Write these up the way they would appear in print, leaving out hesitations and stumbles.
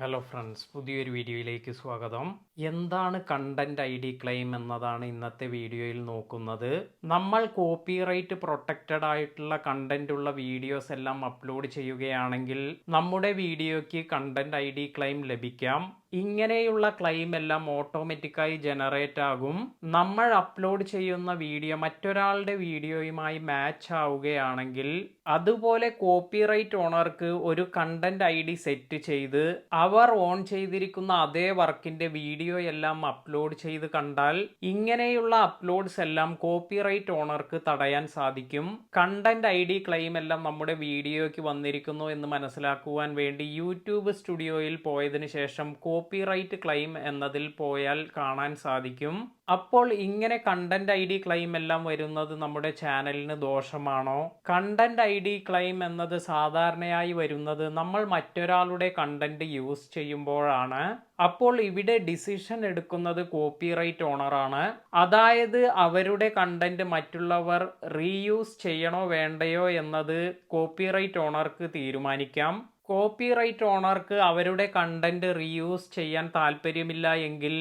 Hello friends, പുതിയൊരു വീഡിയോയിലേക്ക് സ്വാഗതം. എന്താണ് കണ്ടന്റ് ഐ ഡി ക്ലെയിം എന്നതാണ് ഇന്നത്തെ വീഡിയോയിൽ നോക്കുന്നത്. നമ്മൾ കോപ്പിറൈറ്റ് പ്രൊട്ടക്റ്റഡ് ആയിട്ടുള്ള കണ്ടന്റ് ഉള്ള വീഡിയോസ് എല്ലാം അപ്ലോഡ് ചെയ്യുകയാണെങ്കിൽ നമ്മുടെ വീഡിയോയ്ക്ക് കണ്ടന്റ് ഐ ഡി ക്ലെയിം ലഭിക്കാം. ഇങ്ങനെയുള്ള ക്ലെയിം എല്ലാം ഓട്ടോമാറ്റിക്കായി ജനറേറ്റ് ആകും. നമ്മൾ അപ്ലോഡ് ചെയ്യുന്ന വീഡിയോ മറ്റൊരാളുടെ വീഡിയോയുമായി മാച്ച് ആവുകയാണെങ്കിൽ അതുപോലെ കോപ്പിറൈറ്റ് ഓണർക്ക് ഒരു കണ്ടന്റ് ഐ ഡി സെറ്റ് ചെയ്ത് അവർ ഓൺ ചെയ്തിരിക്കുന്ന അതേ വർക്കിന്റെ വീഡിയോ എല്ലാം അപ്ലോഡ് ചെയ്ത് കണ്ടാൽ ഇങ്ങനെയുള്ള അപ്ലോഡ്സ് എല്ലാം കോപ്പിറൈറ്റ് ഓണർക്ക് തടയാൻ സാധിക്കും. കണ്ടന്റ് ഐ ഡി ക്ലെയിം എല്ലാം നമ്മുടെ വീഡിയോയ്ക്ക് വന്നിരിക്കുന്നു എന്ന് മനസ്സിലാക്കുവാൻ വേണ്ടി യൂട്യൂബ് സ്റ്റുഡിയോയിൽ പോയതിനു ശേഷം കോപ്പിറൈറ്റ് ക്ലെയിം എന്നതിൽ പോയാൽ കാണാൻ സാധിക്കും. അപ്പോൾ ഇങ്ങനെ കണ്ടന്റ് ഐ ഡി ക്ലെയിം എല്ലാം വരുന്നത് നമ്മുടെ ചാനലിന് ദോഷമാണോ? കണ്ടന്റ് ഐ ഡി ക്ലെയിം എന്നത് സാധാരണയായി വരുന്നത് നമ്മൾ മറ്റൊരാളുടെ കണ്ടന്റ് യൂസ് ചെയ്യുമ്പോഴാണ്. അപ്പോൾ ഇവിടെ ഡിസിഷൻ എടുക്കുന്നത് കോപ്പിറൈറ്റ് ഓണറാണ്. അതായത് അവരുടെ കണ്ടന്റ് മറ്റുള്ളവർ റീയൂസ് ചെയ്യണോ വേണ്ടയോ എന്നത് കോപ്പിറൈറ്റ് ഓണർക്ക് തീരുമാനിക്കാം. കോപ്പിറൈറ്റ് ഓണർക്ക് അവരുടെ കണ്ടന്റ് റീയൂസ് ചെയ്യാൻ താല്പര്യമില്ല എങ്കിൽ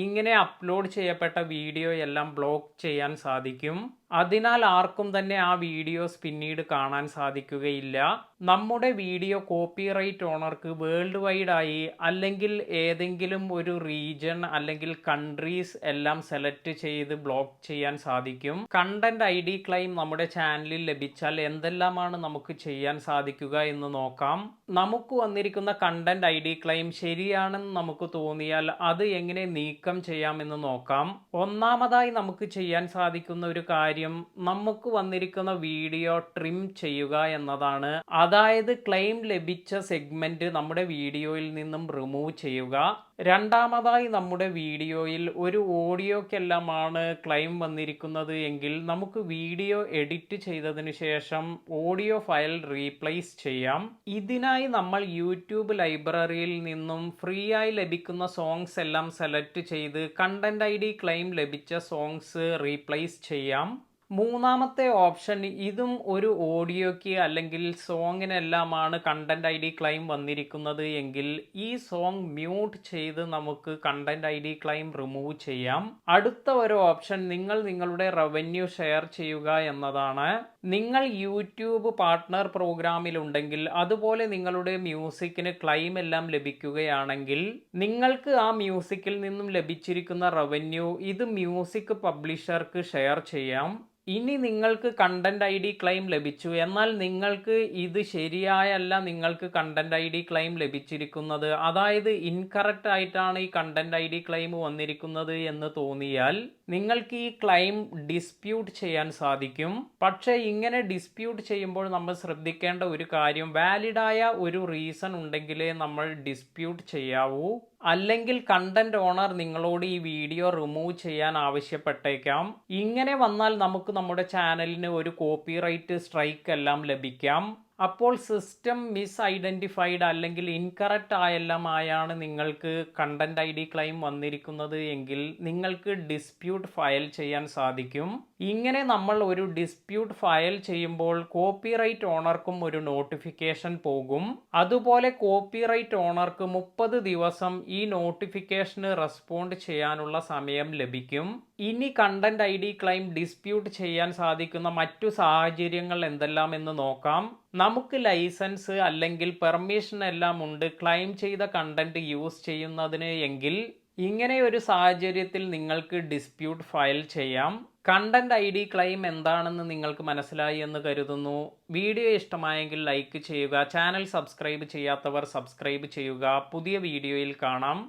ഇങ്ങനെ അപ്ലോഡ് ചെയ്യപ്പെട്ട വീഡിയോ എല്ലാം ബ്ലോക്ക് ചെയ്യാൻ സാധിക്കും. അതിനാൽ ആർക്കും തന്നെ ആ വീഡിയോസ് പിന്നീട് കാണാൻ സാധിക്കുകയില്ല. നമ്മുടെ വീഡിയോ കോപ്പിറൈറ്റ് ഓണർക്ക് വേൾഡ് വൈഡ് ആയി അല്ലെങ്കിൽ ഏതെങ്കിലും ഒരു റീജൺ അല്ലെങ്കിൽ കൺട്രീസ് എല്ലാം സെലക്ട് ചെയ്ത് ബ്ലോക്ക് ചെയ്യാൻ സാധിക്കും. കണ്ടന്റ് ഐ ഡി ക്ലെയിം നമ്മുടെ ചാനലിൽ ലഭിച്ചാൽ എന്തെല്ലാമാണ് നമുക്ക് ചെയ്യാൻ സാധിക്കുക എന്ന് നോക്കാം. നമുക്ക് വന്നിരിക്കുന്ന കണ്ടന്റ് ഐ ഡി ക്ലെയിം ശരിയാണെന്ന് നമുക്ക് തോന്നിയാൽ അത് എങ്ങനെ നീക്കം ചെയ്യാമെന്ന് നോക്കാം. ഒന്നാമതായി നമുക്ക് ചെയ്യാൻ സാധിക്കുന്ന ഒരു കാര്യം നമുക്ക് വന്നിരിക്കുന്ന വീഡിയോ ട്രിം ചെയ്യുക എന്നതാണ്. അതായത് ക്ലെയിം ലഭിച്ച സെഗ്മെന്റ് നമ്മുടെ വീഡിയോയിൽ നിന്നും റിമൂവ് ചെയ്യുക. രണ്ടാമതായി നമ്മുടെ വീഡിയോയിൽ ഒരു ഓഡിയോക്കെല്ലാമാണ് ക്ലെയിം വന്നിരിക്കുന്നത് എങ്കിൽ നമുക്ക് വീഡിയോ എഡിറ്റ് ചെയ്തതിന് ശേഷം ഓഡിയോ ഫയൽ റീപ്ലേസ് ചെയ്യാം. ഇതിനായി നമ്മൾ യൂട്യൂബ് ലൈബ്രറിയിൽ നിന്നും ഫ്രീ ആയി ലഭിക്കുന്ന സോങ്സ് എല്ലാം സെലക്ട് ചെയ്ത് കണ്ടന്റ് ഐ ഡി ക്ലെയിം ലഭിച്ച സോങ്സ് റീപ്ലേസ് ചെയ്യാം. മൂന്നാമത്തെ ഓപ്ഷൻ, ഇതും ഒരു ഓഡിയോയ്ക്ക് അല്ലെങ്കിൽ സോങ്ങിനെല്ലാമാണ് കണ്ടന്റ് ഐ ഡി ക്ലെയിം വന്നിരിക്കുന്നത് എങ്കിൽ ഈ സോങ് മ്യൂട്ട് ചെയ്ത് നമുക്ക് content I D claim remove ചെയ്യാം. അടുത്ത ഒരു ഓപ്ഷൻ നിങ്ങളുടെ റവന്യൂ ഷെയർ ചെയ്യുക എന്നതാണ്. നിങ്ങൾ യൂട്യൂബ് പാർട്ട്ണർ പ്രോഗ്രാമിൽ ഉണ്ടെങ്കിൽ അതുപോലെ നിങ്ങളുടെ മ്യൂസിക്കിന് ക്ലെയിം എല്ലാം ലഭിക്കുകയാണെങ്കിൽ നിങ്ങൾക്ക് ആ മ്യൂസിക്കിൽ നിന്നും ലഭിച്ചിരിക്കുന്ന റവന്യൂ ഇത് മ്യൂസിക് പബ്ലിഷർക്ക് ഷെയർ ചെയ്യാം. ഇനി നിങ്ങൾക്ക് കണ്ടന്റ് ഐ ഡി ക്ലെയിം ലഭിച്ചു, എന്നാൽ നിങ്ങൾക്ക് ഇത് ശരിയായല്ല നിങ്ങൾക്ക് കണ്ടന്റ് ഐ ഡി ക്ലെയിം ലഭിച്ചിരിക്കുന്നത്, അതായത് ഇൻകറക്റ്റ് ആയിട്ടാണ് ഈ കണ്ടന്റ് ഐ ഡി ക്ലെയിം വന്നിരിക്കുന്നത് എന്ന് തോന്നിയാൽ നിങ്ങൾക്ക് ഈ ക്ലെയിം ഡിസ്പ്യൂട്ട് ചെയ്യാൻ സാധിക്കും. പക്ഷേ ഇങ്ങനെ ഡിസ്പ്യൂട്ട് ചെയ്യുമ്പോൾ നമ്മൾ ശ്രദ്ധിക്കേണ്ട ഒരു കാര്യം, വാലിഡായ ഒരു റീസൺ ഉണ്ടെങ്കിലേ നമ്മൾ ഡിസ്പ്യൂട്ട് ചെയ്യാവൂ. അല്ലെങ്കിൽ കണ്ടന്റ് ഓണർ നിങ്ങളോട് ഈ വീഡിയോ റിമൂവ് ചെയ്യാൻ ആവശ്യപ്പെട്ടേക്കാം. ഇങ്ങനെ വന്നാൽ നമുക്ക് നമ്മുടെ ചാനലിന് ഒരു കോപ്പിറൈറ്റ് സ്ട്രൈക്ക് എല്ലാം ലഭിക്കാം. അപ്പോൾ സിസ്റ്റം മിസ് ഐഡന്റിഫൈഡ് അല്ലെങ്കിൽ ഇൻകറക്റ്റ് ആയാണ് നിങ്ങൾക്ക് കണ്ടന്റ് ഐ ഡി ക്ലെയിം വന്നിരിക്കുന്നത് എങ്കിൽ നിങ്ങൾക്ക് ഡിസ്പ്യൂട്ട് ഫയൽ ചെയ്യാൻ സാധിക്കും. ഇങ്ങനെ നമ്മൾ ഒരു ഡിസ്പ്യൂട്ട് ഫയൽ ചെയ്യുമ്പോൾ കോപ്പിറൈറ്റ് ഓണർക്കും ഒരു നോട്ടിഫിക്കേഷൻ പോകും. അതുപോലെ കോപ്പിറൈറ്റ് ഓണർക്ക് 30 ദിവസം ഈ നോട്ടിഫിക്കേഷന് റെസ്പോണ്ട് ചെയ്യാനുള്ള സമയം ലഭിക്കും. ഇനി content I D claim dispute ചെയ്യാൻ സാധിക്കുന്ന മറ്റു സാഹചര്യങ്ങൾ എന്തെല്ലാം എന്ന് നോക്കാം. നമുക്ക് ലൈസൻസ് അല്ലെങ്കിൽ പെർമിഷൻ എല്ലാം ഉണ്ട് ക്ലെയിം ചെയ്ത കണ്ടന്റ് യൂസ് ചെയ്യുന്നതിന് എങ്കിൽ ഇങ്ങനെ ഒരു സാഹചര്യത്തിൽ നിങ്ങൾക്ക് ഡിസ്പ്യൂട്ട് ഫയൽ ചെയ്യാം. കണ്ടന്റ് ഐ ഡി ക്ലെയിം എന്താണെന്ന് നിങ്ങൾക്ക് മനസ്സിലായി എന്ന് കരുതുന്നു. വീഡിയോ ഇഷ്ടമായെങ്കിൽ ലൈക്ക് ചെയ്യുക. ചാനൽ സബ്സ്ക്രൈബ് ചെയ്യാത്തവർ സബ്സ്ക്രൈബ് ചെയ്യുക. പുതിയ വീഡിയോയിൽ കാണാം.